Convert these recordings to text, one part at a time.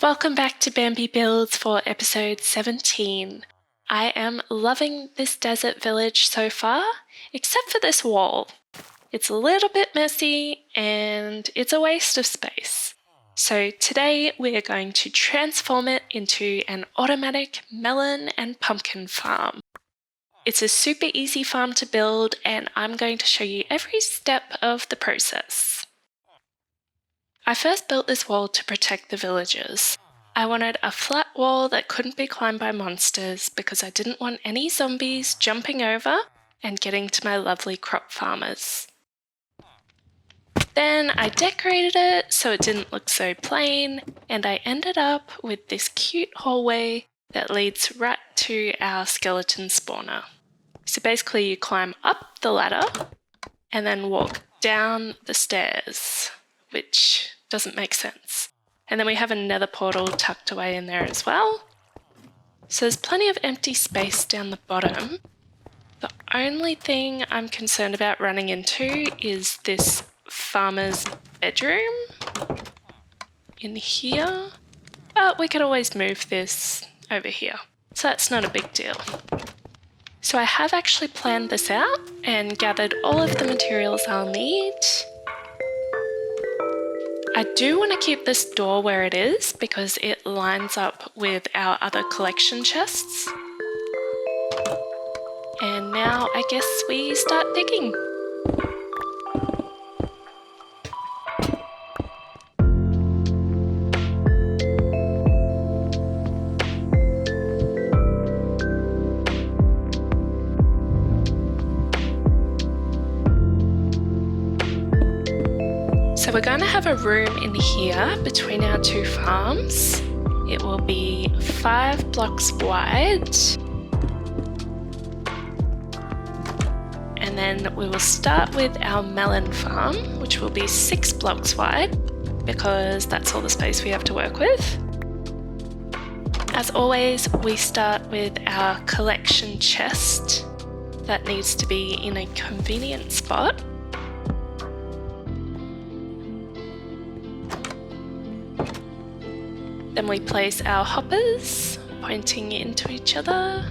Welcome back to Bambi Builds for episode 17. I am loving this desert village so far, except for this wall. It's a little bit messy and it's a waste of space. So today we are going to transform it into an automatic melon and pumpkin farm. It's a super easy farm to build and I'm going to show you every step of the process. I first built this wall to protect the villagers. I wanted a flat wall that couldn't be climbed by monsters because I didn't want any zombies jumping over and getting to my lovely crop farmers. Then I decorated it so it didn't look so plain, and I ended up with this cute hallway that leads right to our skeleton spawner. So basically you climb up the ladder and then walk down the stairs, which doesn't make sense. And then we have a nether portal tucked away in there as well. So there's plenty of empty space down the bottom. The only thing I'm concerned about running into is this farmer's bedroom in here. But we could always move this over here. So that's not a big deal. So I have actually planned this out and gathered all of the materials I'll need. I do want to keep this door where it is because it lines up with our other collection chests. And now I guess we start digging. So we're going to have a room in here between our two farms. It will be 5 blocks wide. And then we will start with our melon farm, which will be 6 blocks wide because that's all the space we have to work with. As always, we start with our collection chest that needs to be in a convenient spot. Then we place our hoppers, pointing into each other.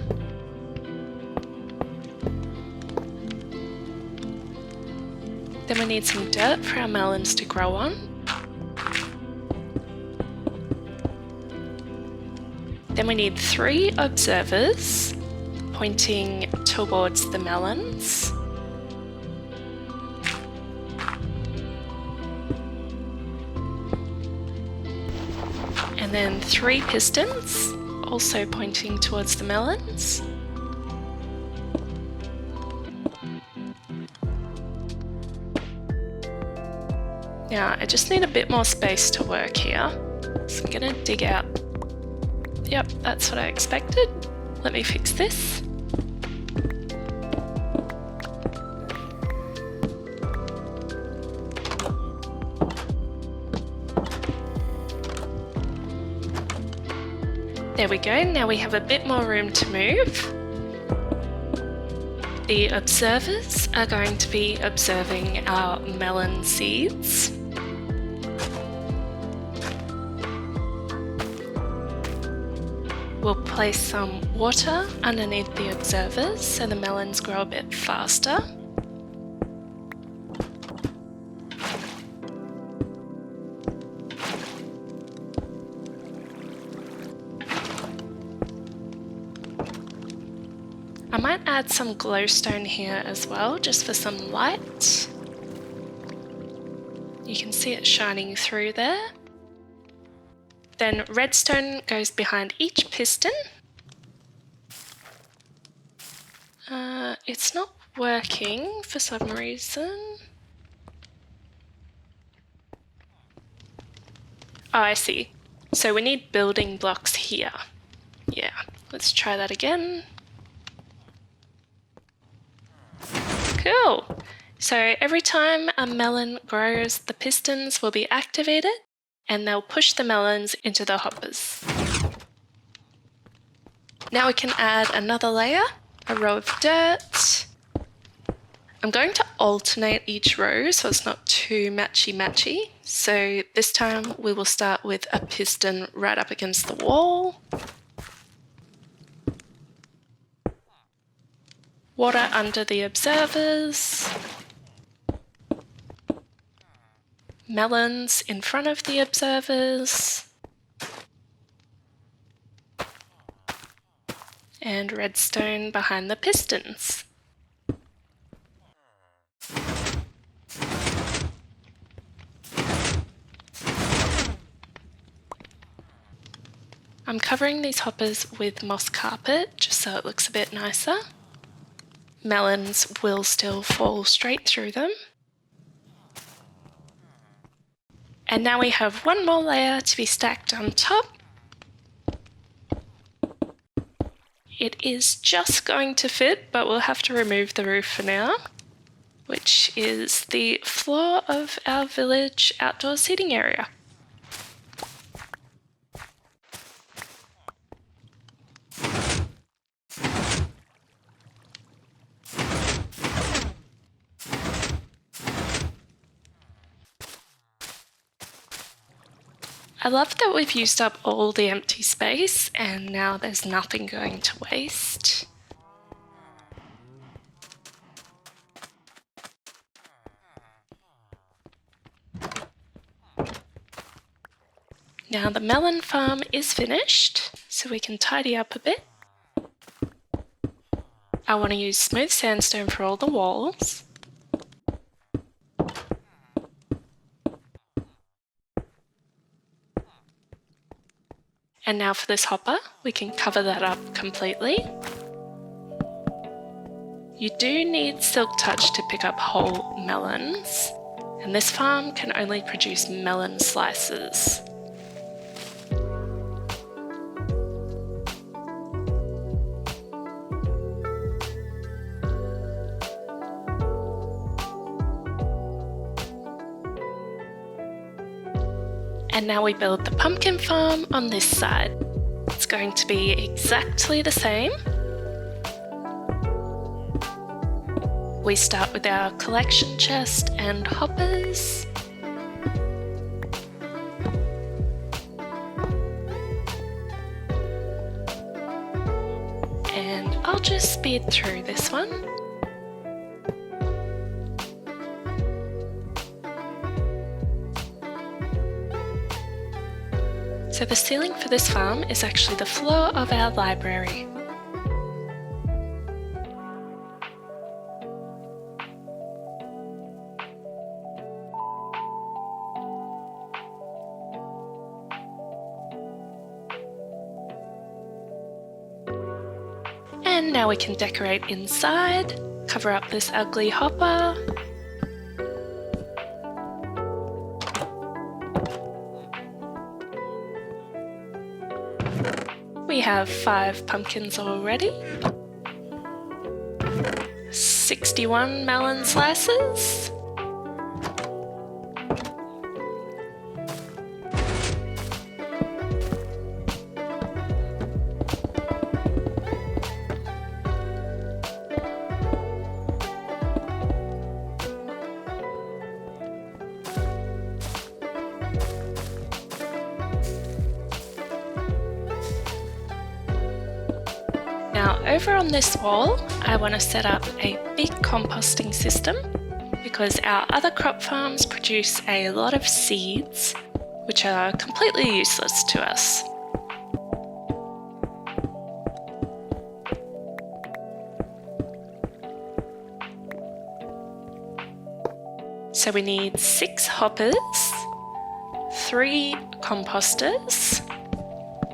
Then we need some dirt for our melons to grow on. Then we need 3 observers, pointing towards the melons. And then 3 pistons, also pointing towards the melons. Now, I just need a bit more space to work here. So I'm gonna dig out. Yep, that's what I expected. Let me fix this. There we go, now we have a bit more room to move. The observers are going to be observing our melon seeds. We'll place some water underneath the observers so the melons grow a bit faster. I might add some glowstone here as well, just for some light. You can see it shining through there. Then redstone goes behind each piston. It's not working for some reason. Oh, I see. So we need building blocks here. Yeah, let's try that again. Cool. So every time a melon grows, the pistons will be activated and they'll push the melons into the hoppers. Now we can add another layer, a row of dirt. I'm going to alternate each row so it's not too matchy-matchy. So this time we will start with a piston right up against the wall. Water under the observers. Melons in front of the observers. And redstone behind the pistons. I'm covering these hoppers with moss carpet just so it looks a bit nicer. Melons will still fall straight through them. And now we have one more layer to be stacked on top. It is just going to fit, but we'll have to remove the roof for now, which is the floor of our village outdoor seating area. I love that we've used up all the empty space and now there's nothing going to waste. Now the melon farm is finished, so we can tidy up a bit. I want to use smooth sandstone for all the walls. And now for this hopper, we can cover that up completely. You do need silk touch to pick up whole melons, and this farm can only produce melon slices. And now we build the pumpkin farm on this side. It's going to be exactly the same. We start with our collection chest and hoppers. And I'll just speed through this one. So the ceiling for this farm is actually the floor of our library. And now we can decorate inside, cover up this ugly hopper. We have 5 pumpkins already, 61 melon slices, Now over on this wall, I want to set up a big composting system because our other crop farms produce a lot of seeds, which are completely useless to us. So we need 6 hoppers, 3 composters,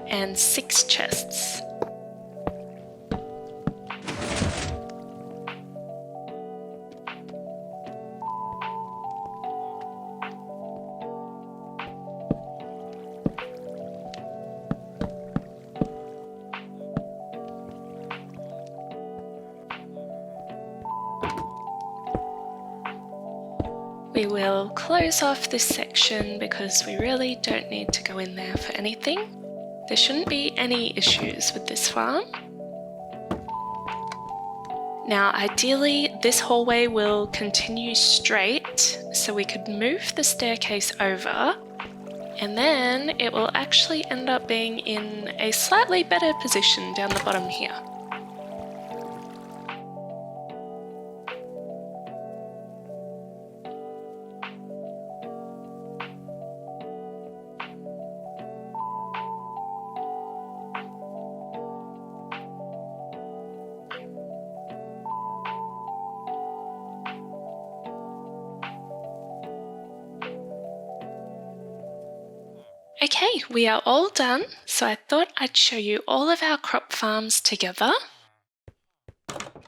and 6 chests. We will close off this section because we really don't need to go in there for anything. There shouldn't be any issues with this farm. Now ideally this hallway will continue straight, so we could move the staircase over, and then it will actually end up being in a slightly better position down the bottom here. Okay, we are all done, so I thought I'd show you all of our crop farms together.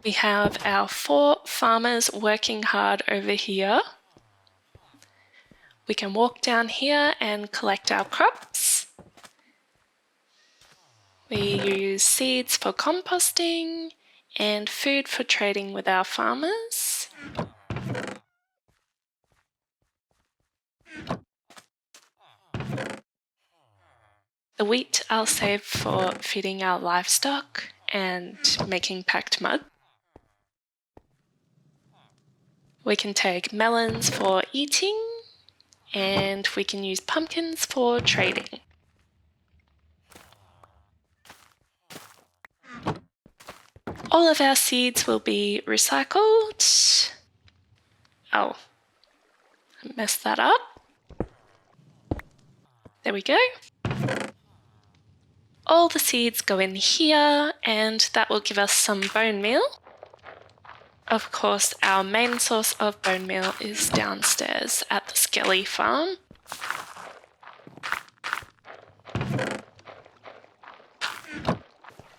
We have our 4 farmers working hard over here. We can walk down here and collect our crops. We use seeds for composting and food for trading with our farmers. The wheat I'll save for feeding our livestock and making packed mud. We can take melons for eating, and we can use pumpkins for trading. All of our seeds will be recycled. Oh, I messed that up. There we go. All the seeds go in here, and that will give us some bone meal. Of course, our main source of bone meal is downstairs at the Skelly farm.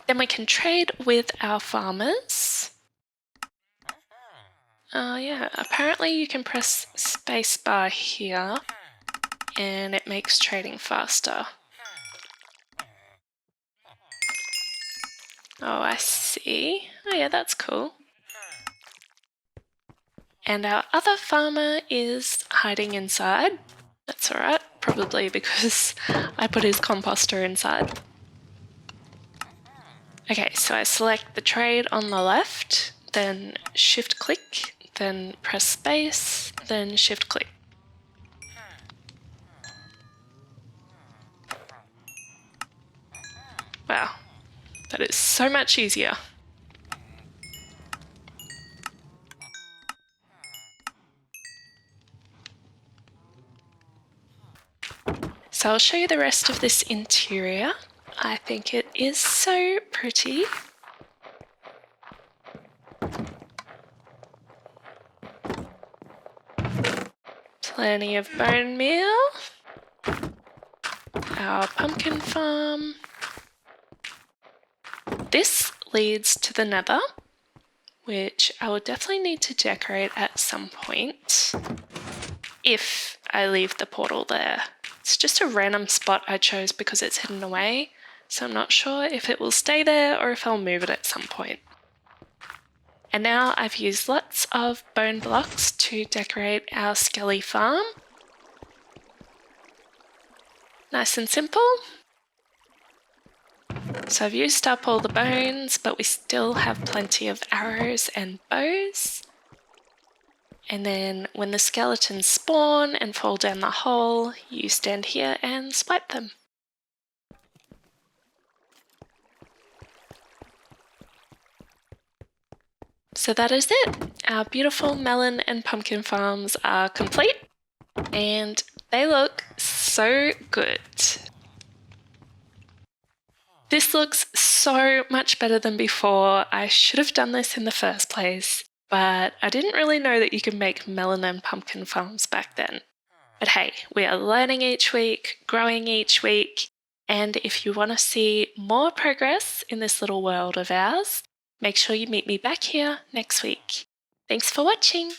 Then we can trade with our farmers. Yeah, apparently you can press spacebar here and it makes trading faster. Oh, I see. Oh yeah, that's cool. And our other farmer is hiding inside. That's alright, probably because I put his composter inside. Okay, so I select the trade on the left, then shift click, then press space, then shift click. Wow, that is so much easier. So I'll show you the rest of this interior. I think it is so pretty. Plenty of bone meal. Our pumpkin farm. This leads to the nether, which I will definitely need to decorate at some point if I leave the portal there. It's just a random spot I chose because it's hidden away, so I'm not sure if it will stay there or if I'll move it at some point. And now I've used lots of bone blocks to decorate our Skelly farm. Nice and simple. So I've used up all the bones, but we still have plenty of arrows and bows. And then when the skeletons spawn and fall down the hole, you stand here and swipe them. So that is it. Our beautiful melon and pumpkin farms are complete, and they look so good. This looks so much better than before. I should have done this in the first place, but I didn't really know that you could make melon and pumpkin farms back then. But hey, we are learning each week, growing each week, and if you want to see more progress in this little world of ours, make sure you meet me back here next week. Thanks for watching!